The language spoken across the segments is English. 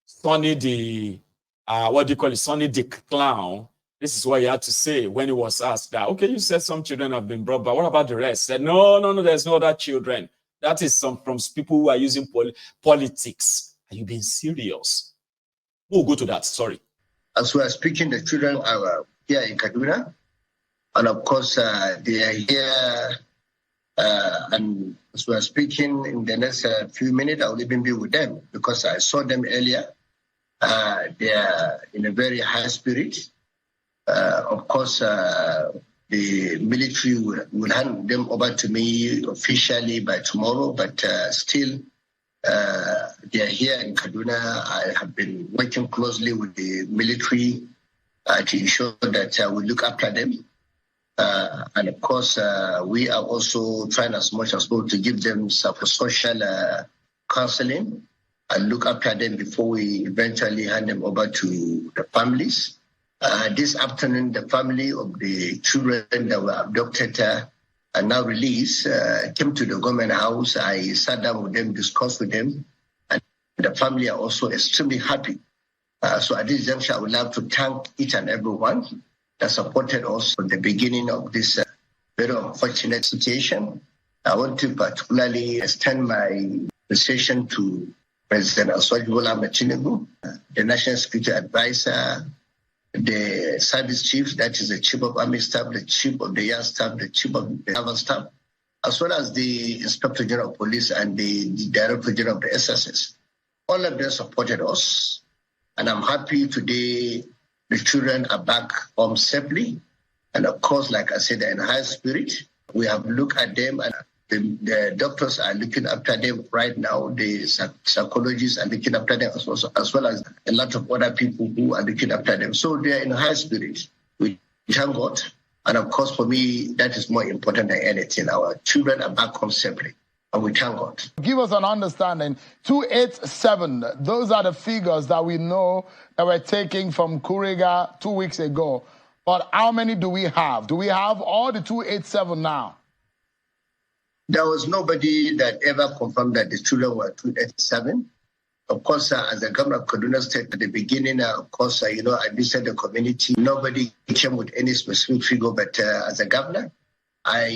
Sonny the, what do you call it, Sonny the clown, this is what he had to say when he was asked that, okay, you said some children have been brought, but what about the rest? He said, no, there's no other children. That is from people who are using politics. Are you being serious? We'll go to that, sorry. As we are speaking, the children are here in Kaduna. And of course, they are here. And as we are speaking, in the next few minutes, I will even be with them because I saw them earlier. They are in a very high spirit. Of course, the military will hand them over to me officially by tomorrow, but still, they are here in Kaduna. I have been working closely with the military to ensure that we look after them. And of course, we are also trying as much as possible to give them social counseling and look after them before we eventually hand them over to the families. This afternoon, the family of the children that were abducted and now released came to the government house. I sat down with them, discussed with them, and the family are also extremely happy. So at this juncture, I would like to thank each and everyone that supported us from the beginning of this very unfortunate situation. I want to particularly extend my appreciation to President Bola Ahmed Tinubu, the National Security Advisor, the service chief, that is the chief of army staff, the chief of the air staff, the chief of the naval staff, as well as the inspector general of police and the director general of the SSS. All of them supported us, and I'm happy today the children are back home safely. And of course, like I said, they're in high spirit. We have looked at them, and the doctors are looking after them right now. The psychologists are looking after them as well as a lot of other people who are looking after them. So they are in high spirit. We thank God. And of course, for me, that is more important than anything. Our children are back home safely. And we thank God. Give us an understanding. 287, those are the figures that we know that were taken from Kuriga 2 weeks ago. But how many do we have? Do we have all the 287 now? There was nobody that ever confirmed that the children were 287. Of course, as the governor of Kaduna State at the beginning, of course, I visited the community. Nobody came with any specific figure, but as a governor, I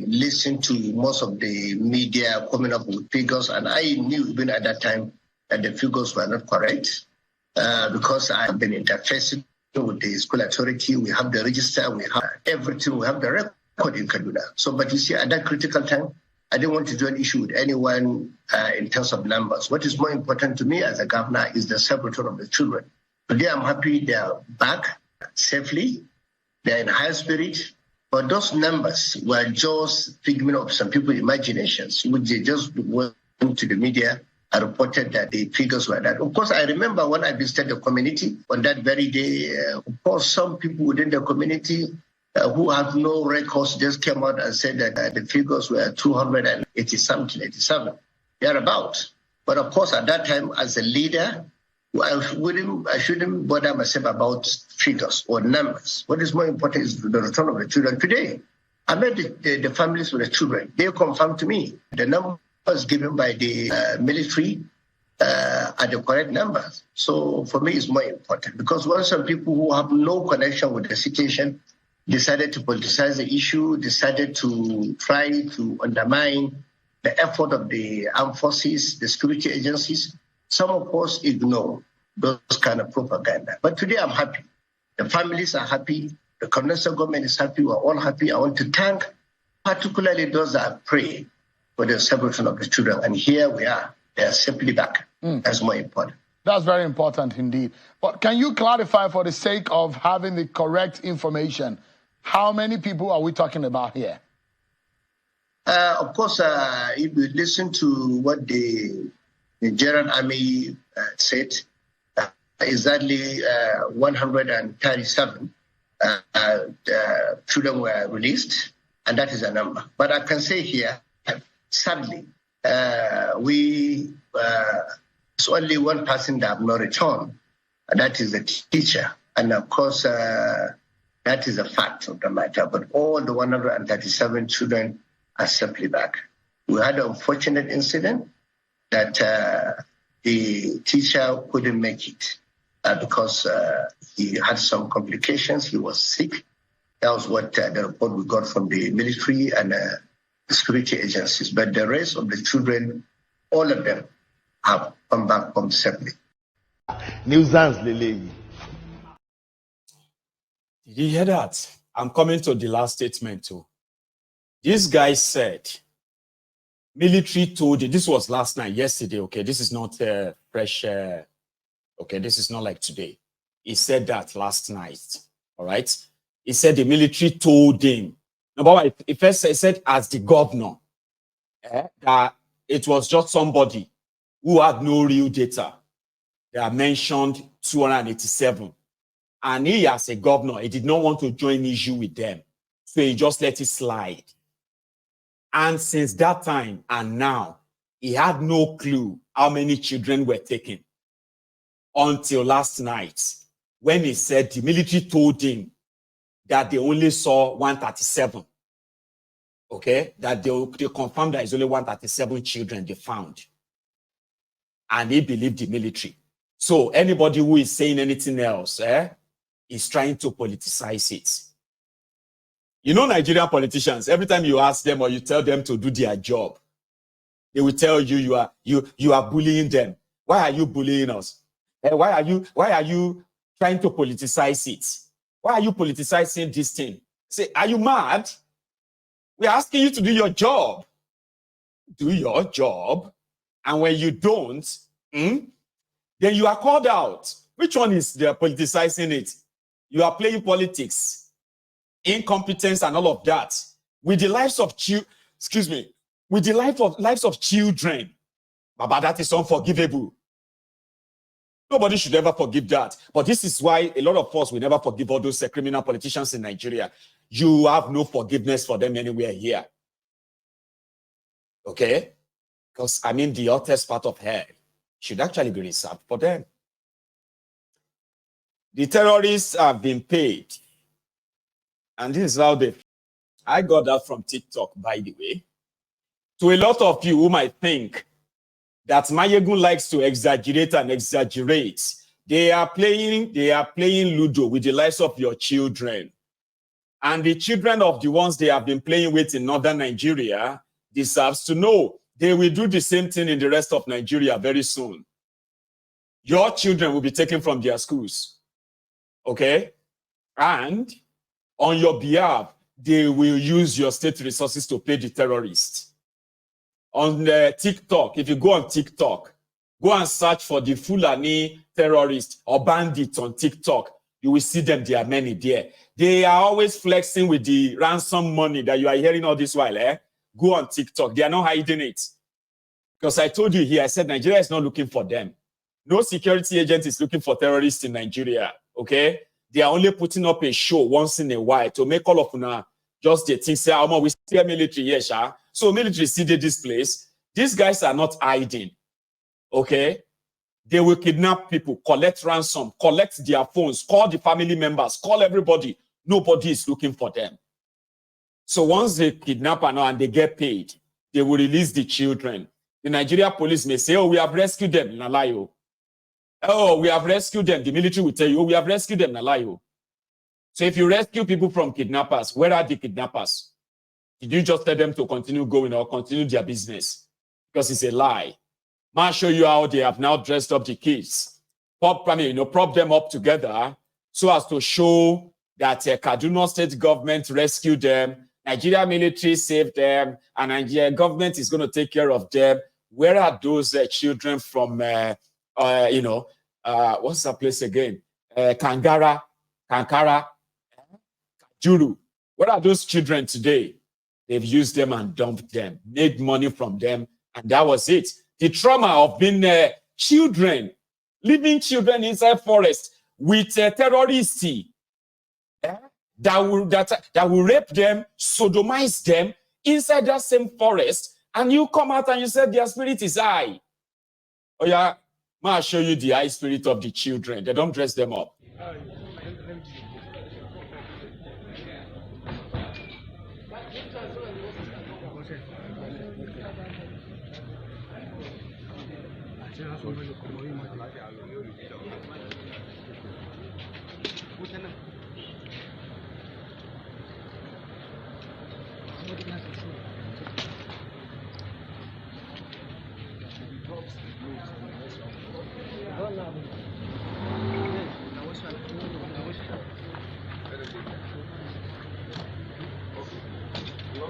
listened to most of the media coming up with figures, and I knew even at that time that the figures were not correct because I have been interfacing with the school authority. We have the register, we have everything, we have the record in Kaduna. So, but you see, at that critical time, I didn't want to join issue with anyone in terms of numbers. What is more important to me as a governor is the self-return of the children. Today, I'm happy they are back safely. They're in high spirit. But those numbers were just figment of some people's imaginations, which they just went to the media and reported that the figures were that. Of course, I remember when I visited the community on that very day, of course, some people within the community who have no records just came out and said that the figures were 280 something, 87, thereabouts. But of course, at that time, as a leader, I shouldn't bother myself about figures or numbers. What is more important is the return of the children. Today, I met the families with the children. They confirmed to me the numbers given by the military are the correct numbers. So for me, it's more important because when some people who have no connection with the situation decided to politicize the issue, decided to try to undermine the effort of the armed forces, the security agencies, some of us ignore those kind of propaganda. But today I'm happy. The families are happy. The Kaduna government is happy. We're all happy. I want to thank particularly those that pray for the celebration of the children. And here we are. They are simply back. That's more important. That's very important indeed. But can you clarify for the sake of having the correct information, how many people are we talking about here? Of course, if you listen to what the Nigerian army said, exactly 137 children were released, and that is a number. But I can say here, sadly, it's only one person that have not returned, and that is the teacher. And of course, that is a fact of the matter. But all the 137 children are safely back. We had an unfortunate incident that the teacher couldn't make it because he had some complications. He was sick. That was what the report we got from the military and the security agencies. But the rest of the children, all of them, have come back home safely. Nuisance, Lily. Did you hear that? I'm coming to the last statement too. This guy said, military told you, this was last night, yesterday, okay? This is not fresh, okay? This is not like today. He said that last night, all right? He said the military told him. Number one, he first said as the governor, that it was just somebody who had no real data. They are mentioned 287. And he, as a governor, he did not want to join issue with them. So he just let it slide. And since that time and now, he had no clue how many children were taken. Until last night, when he said the military told him that they only saw 137. Okay? That they confirmed that it's only 137 children they found. And he believed the military. So anybody who is saying anything else, is trying to politicize it. You know, Nigerian politicians, every time you ask them or you tell them to do their job, they will tell you you are bullying them. Why are you bullying us? Why are you trying to politicize it? Why are you politicizing this thing? Say, are you mad? We're asking you to do your job. Do your job. And when you don't, then you are called out. Which one is the politicizing it? You are playing politics, incompetence, and all of that with the lives of with the lives of children. Baba, that is unforgivable. Nobody should ever forgive that. But this is why a lot of us will never forgive all those criminal politicians in Nigeria. You have no forgiveness for them anywhere here. Okay? Because, I mean, the hottest part of hell should actually be reserved for them. The terrorists have been paid. And this is how I got that from TikTok, by the way. To a lot of you who might think that Mayegun likes to exaggerate and exaggerate, they are playing Ludo with the lives of your children. And the children of the ones they have been playing with in northern Nigeria deserves to know they will do the same thing in the rest of Nigeria very soon. Your children will be taken from their schools. Okay? And on your behalf, they will use your state resources to pay the terrorists. On TikTok, if you go on TikTok, go and search for the Fulani terrorists or bandits on TikTok. You will see them. There are many there. They are always flexing with the ransom money that you are hearing all this while. Go on TikTok. They are not hiding it. Because I told you here, I said Nigeria is not looking for them. No security agent is looking for terrorists in Nigeria. Okay, they are only putting up a show once in a while to make all of them just the things say, oh, we still military, yes, so military seeded this place. These guys are not hiding. Okay, they will kidnap people, collect ransom, collect their phones, call the family members, call everybody. Nobody is looking for them. So once they kidnap and they get paid, they will release the children. The Nigeria police may say, oh, we have rescued them. Nalayo. Oh, we have rescued them. The military will tell you, oh, we have rescued them. Nalayo. So if you rescue people from kidnappers, where are the kidnappers? Did you just tell them to continue going or continue their business? Because it's a lie. I'll show you how they have now dressed up the kids. Prop them up together so as to show that Kaduna state government rescued them, Nigeria military saved them, and Nigeria government is going to take care of them. Where are those children from, what's that place again? Kankara, Juru. Where are those children today? They've used them and dumped them, made money from them, and that was it. The trauma of being children, living children inside forest with terrorists that will rape them, sodomize them inside that same forest, and you come out and you say their spirit is high. Oh yeah, I'll show you the high spirit of the children. They don't dress them up. Lock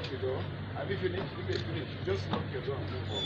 the door. And if you need to finish, just lock your door and move on.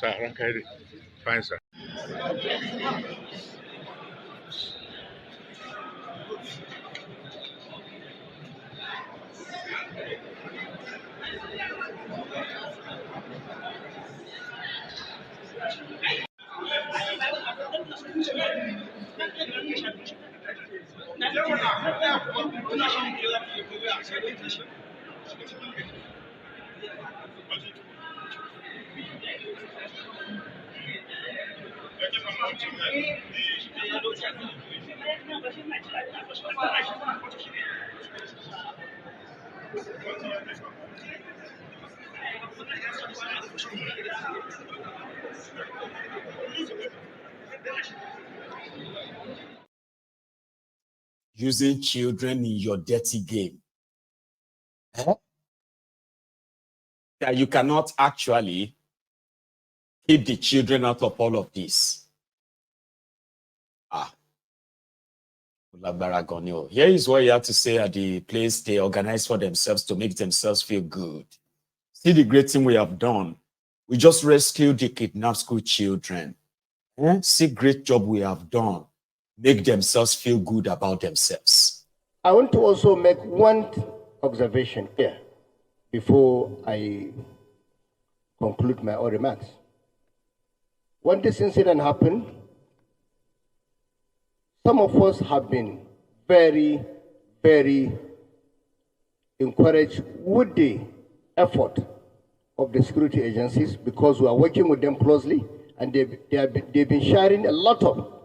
Sir, fine, sir. Using children in your dirty game. Eh? That you cannot actually keep the children out of all of this. Here is what you have to say at the place they organize for themselves to make themselves feel good. See the great thing we have done. We just rescued the kidnapped school children. See great job we have done. Make themselves feel good about themselves. I want to also make one observation here before I conclude my own remarks. When this incident happened, some of us have been very, very encouraged with the effort of the security agencies because we are working with them closely and they've been sharing a lot of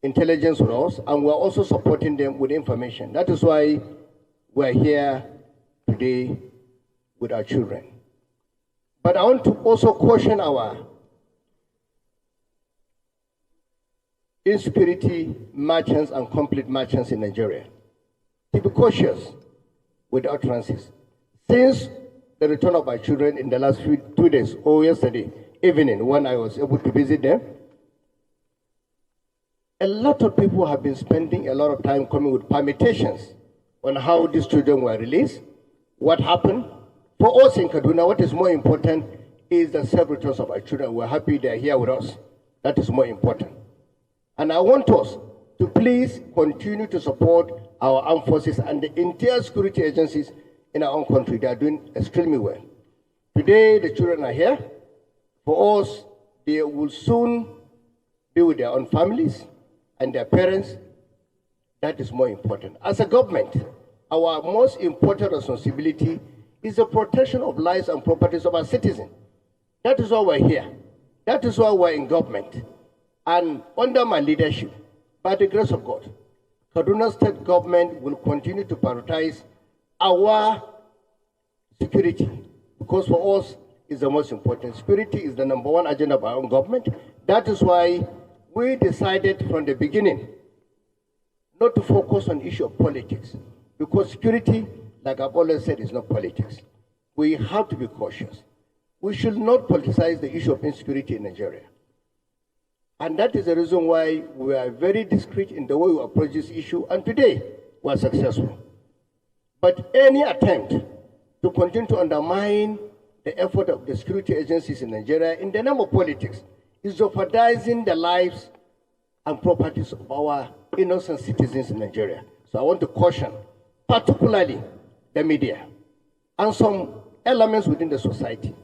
intelligence with us, and we're also supporting them with information. That is why we're here today with our children. But I want to also caution our insecurity merchants and complete merchants in Nigeria to be cautious with utterances. Since the return of our children in the last 2 days, or yesterday evening when I was able to visit them, a lot of people have been spending a lot of time coming with permutations on how these children were released, what happened. For us in Kaduna, what is more important is the safe returns of our children. We're happy they're here with us. That is more important. And I want us to please continue to support our armed forces and the entire security agencies in our own country. They are doing extremely well. Today, the children are here. For us, they will soon be with their own families and their parents. That is more important. As a government, our most important responsibility is the protection of lives and properties of our citizens. That is why we're here. That is why we're in government. And under my leadership, by the grace of God, Kaduna State government will continue to prioritize our security, because for us, it's the most important. Security is the #1 agenda of our own government. That is why we decided from the beginning not to focus on the issue of politics, because security, like I've always said, is not politics. We have to be cautious. We should not politicize the issue of insecurity in Nigeria. And that is the reason why we are very discreet in the way we approach this issue, and today we are successful. But any attempt to continue to undermine the effort of the security agencies in Nigeria in the name of politics is jeopardizing the lives and properties of our innocent citizens in Nigeria. So I want to caution, particularly the media and some elements within the society,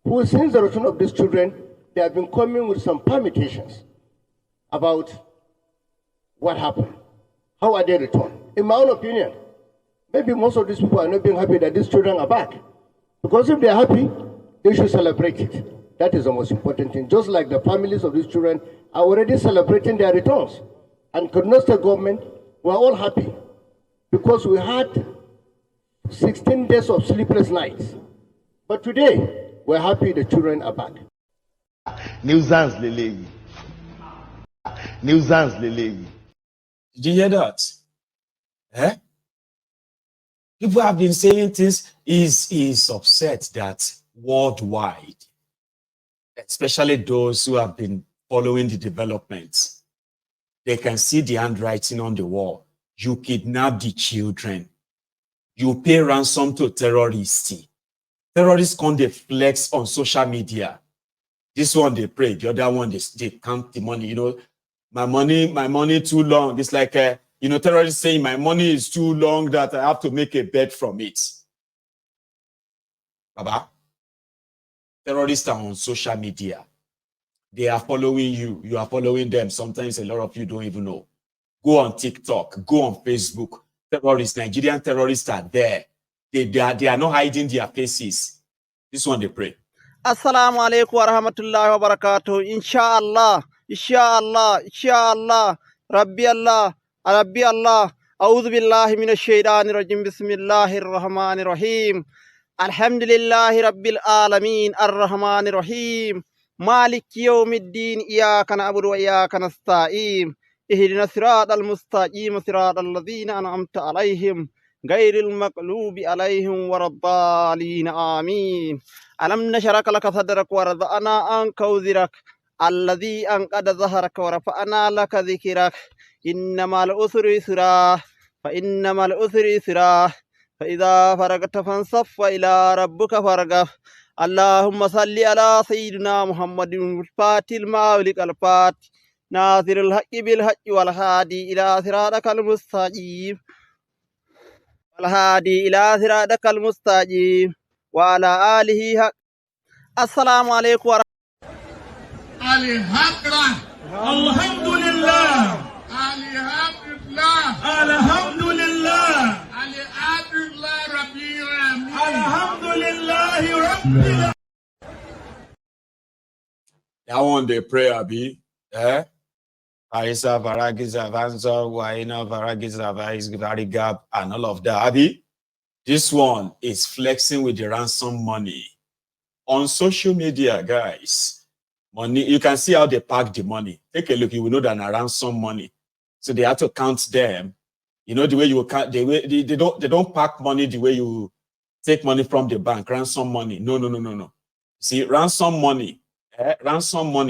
who, since the return of these children, they have been coming with some permutations about what happened. How are they returned? In my own opinion, maybe most of these people are not being happy that these children are back. Because if they're happy, they should celebrate it. That is the most important thing. Just like the families of these children are already celebrating their returns. And Kaduna State government, we're all happy because we had 16 days of sleepless nights. But today, we're happy the children are back. Nuisance Lele. Nuisance Lele. Did you hear that? Eh? People have been saying things. Is upset that worldwide, especially those who have been following the developments, they can see the handwriting on the wall. You kidnap the children. You pay ransom to terrorists. Terrorists come, they flex on social media. This one they pray, the other one they count the money. You know, my money too long. It's like terrorists saying my money is too long that I have to make a bet from it. Baba, terrorists are on social media. They are following you. You are following them. Sometimes a lot of you don't even know. Go on TikTok. Go on Facebook. Terrorists, Nigerian terrorists are there. They are not hiding their faces. This one they pray. Assalamu alaikum wa rahmatullahi wa barakatuh. Inshallah, inshallah, inshallah. Rabbi Allah, Rabbi Allah. A'udhu billahi minash shaitanir rajim. Bismillahir rahmanir rahim. Alhamdulillahi rabbil alamin. Ar-rahmanir rahim. Malik yawmiddin. Iyyaka na'budu wa iyyaka nasta'in. Ihdina siratal mustaqim, siratal ladzina an'amta alaihim. Ghairil maghlubi alaihim waraddallin. Amin. ألم نشرك لك صدرك ورضعنا عنك وزرك الذي أنقض ظهرك ورفعنا لك ذكرك إنما العسر يسرا فإنما العسر يسرا فإذا فرغت فانصب وإلى ربك فارغب اللهم صل على سيدنا محمد الفاتح لما أغلق الفاتح ناصر الحق بالحق والهادي إلى صراطك المستقيم والهادي إلى صراطك المستقيم وعلى آله حق. السلام عليكم الحمد لله الحمد لله الحمد لله رب العالمين. That one they pray, Abi. Eh? Aisa Varagiza Vanza, Waina Varagiza Varigab, and all of that. Abi. This one is flexing with the ransom money. On social media, guys, money, you can see how they pack the money. Take a look, you will know that ransom money. So they have to count them. You know, the way you count, they don't pack money the way you take money from the bank, ransom money. No. See, ransom money,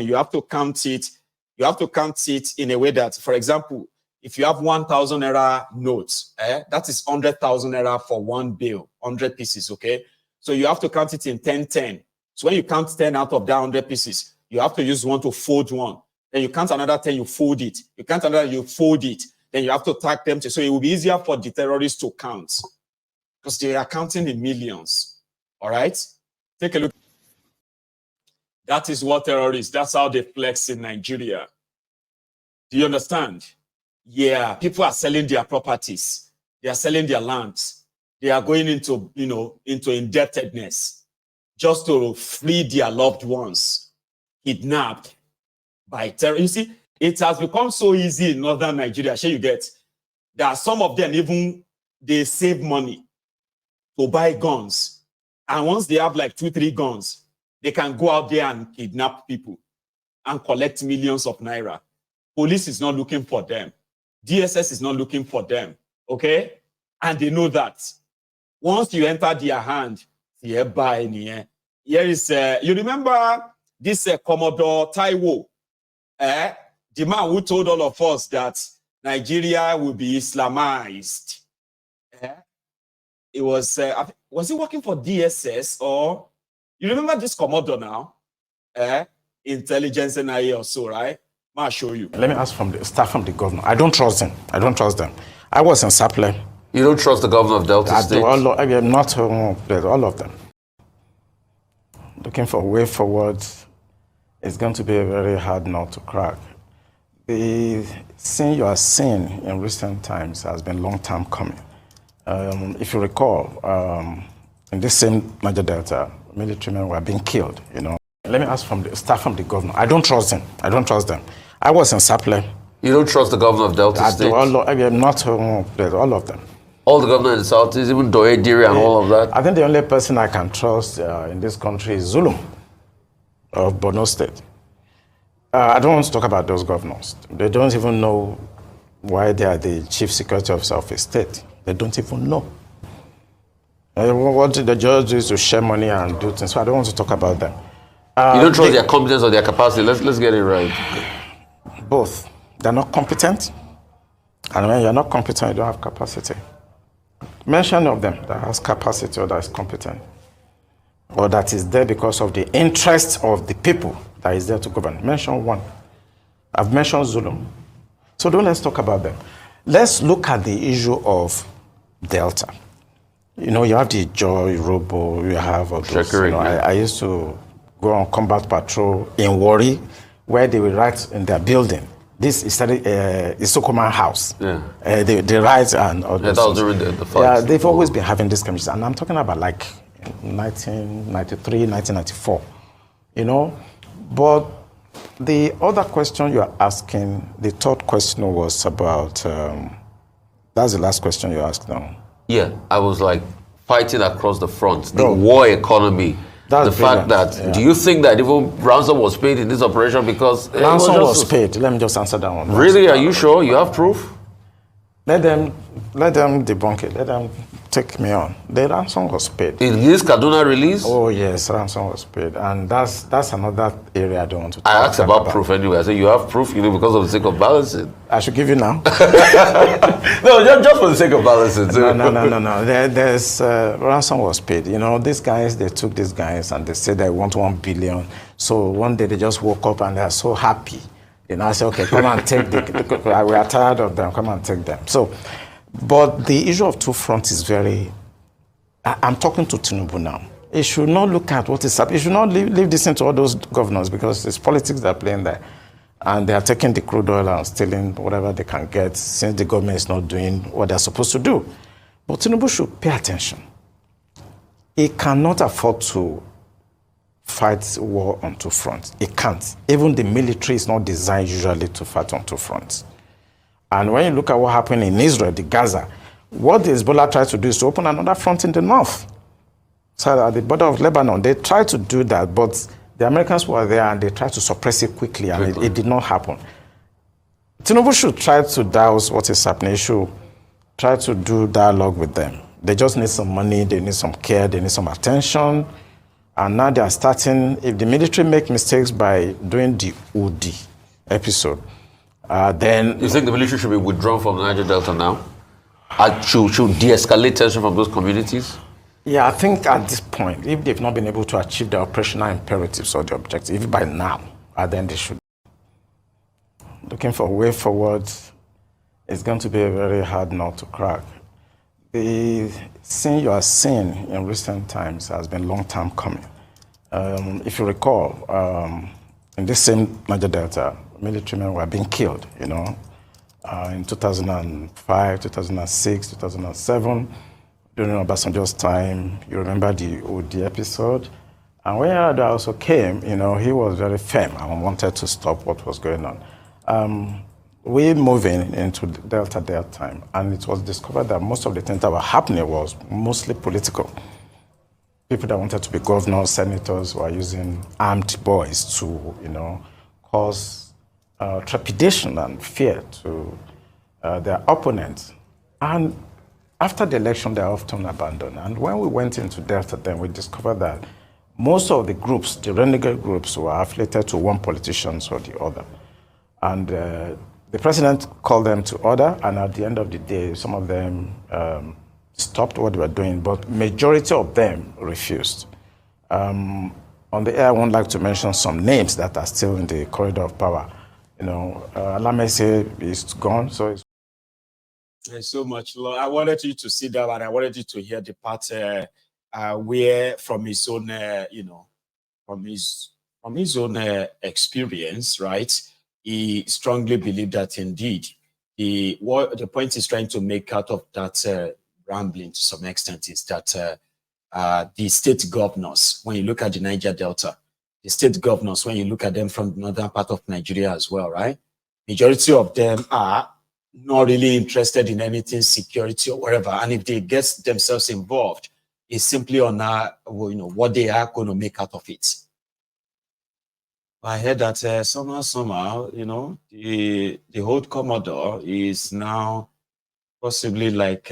you have to count it. You have to count it in a way that, for example, if you have 1,000 naira notes, that is 100,000 naira for one bill, 100 pieces, okay? So you have to count it in 10. So when you count 10 out of that 100 pieces, you have to use one to fold one. Then you count another 10, you fold it. You count another, you fold it. Then you have to tag them. So it will be easier for the terrorists to count because they are counting in millions, all right? Take a look. That is what terrorists, that's how they flex in Nigeria. Do you understand? Yeah, people are selling their properties. They are selling their lands. They are going into, into indebtedness just to free their loved ones kidnapped by terror. You see, it has become so easy in northern Nigeria. Sure, you get that some of them even they save money to buy guns, and once they have like 2-3 guns, they can go out there and kidnap people and collect millions of naira. Police is not looking for them. DSS is not looking for them, okay? And they know that. Once you enter their hand, here is, you remember this Commodore Taiwo, the man who told all of us that Nigeria will be Islamized. It was he working for DSS or, you remember this Commodore now? Intelligence and IA or so, right? I'll show you. Let me ask from the staff from the governor. I don't trust them. I was in Saple. You don't trust the governor of Delta State? Not all of them. looking for a way forward is going to be a very hard nut to crack. The sin you are seeing in recent times has been long time coming. If you recall, in this same Niger Delta, military men were being killed, Let me ask start from the governor. I don't trust them. I don't trust them. I was in Saple. You don't trust the governor of Delta State? Not all of them. All the governor in the south, even Doye Diri and all of that? I think the only person I can trust in this country is Zulum of Borno State. I don't want to talk about those governors. They don't even know why they are the chief security officer of a state. They don't even know. What the judge do is to share money and do things, so I don't want to talk about them. You don't trust their competence or their capacity? Let's get it right. Both. They're not competent, and when you're not competent, you don't have capacity. Mention of them that has capacity or that is competent, or that is there because of the interest of the people that is there to govern. Mention one. I've mentioned Zulum. So let's talk about them. Let's look at the issue of Delta. You have the Joy, Robo, you have all those. I used to go on combat patrol in Warri, where they will write in their building. This is Sokoman House. Yeah. They write and all those. That was during the fight. Yeah, they've always been having this conversation. And I'm talking about like 1993, 1994. But the other question you're asking, the third question was about, that's the last question you asked now. Yeah, I was like fighting across the front, the war economy. That's the fact that, do you think that even ransom was paid in this operation because... Ransom was paid. Let me just answer that one. Really? Are you sure? You have proof? Let them debunk it. Let them take me on. The ransom was paid. In this Kaduna release? Oh yes, ransom was paid. And that's another area I don't want to talk about. I asked about proof anyway. I said, you have proof, because of the sake of balancing. I should give you now. No, just for the sake of balancing. No. There's ransom was paid. These guys, they took these guys and they said they want 1 billion. So one day they just woke up and they're so happy. I said, okay, come and take we are tired of them, come and take them. So, but the issue of two fronts is I'm talking to Tinubu now. He should not look at what is happening. He should not leave this into all those governors because it's politics that are playing there. And they are taking the crude oil and stealing whatever they can get since the government is not doing what they're supposed to do. But Tinubu should pay attention. He cannot afford to fight war on two fronts. It can't. Even the military is not designed usually to fight on two fronts. And when you look at what happened in Israel, the Gaza, what the Hezbollah tried to do is to open another front in the north. So at the border of Lebanon, they tried to do that, but the Americans were there and they tried to suppress it quickly, and it did not happen. Tinubu should try to douse what is happening. He should try to do dialogue with them. They just need some money, they need some care, they need some attention. And now they are starting, if the military make mistakes by doing the UD episode, then... You think the military should be withdrawn from the Niger Delta now? Should de-escalate tension from those communities? Yeah, I think at this point, if they've not been able to achieve the operational imperatives or the objectives, even by now, then they should. Looking for a way forward is going to be a very hard nut to crack. The sin you are seeing in recent times has been long time coming. If you recall, in this same Niger Delta, military men were being killed, in 2005, 2006, 2007, during Obasanjo's time. You remember the OD episode. And when Yar'Adua also came, he was very firm and wanted to stop what was going on. We're moving into Delta that time, and it was discovered that most of the things that were happening was mostly political. People that wanted to be governors, senators were using armed boys to, cause trepidation and fear to their opponents. And after the election, they're often abandoned. And when we went into Delta then, we discovered that most of the groups, the renegade groups, were affiliated to one politician or the other. And the president called them to order, and at the end of the day, some of them stopped what they were doing, but majority of them refused. On the air, I would like to mention some names that are still in the corridor of power. Alamese is gone, so it's... There's so much, Lord. I wanted you to sit down, and I wanted you to hear the part where from his own, from his own experience, right? He strongly believed that indeed what the point is trying to make out of that rambling to some extent is that the state governors, when you look at the Niger Delta, the state governors, when you look at them from the northern part of Nigeria as well, right? Majority of them are not really interested in anything security or whatever. And if they get themselves involved, it's simply on what they are going to make out of it. I heard that somehow, the old Commodore is now possibly like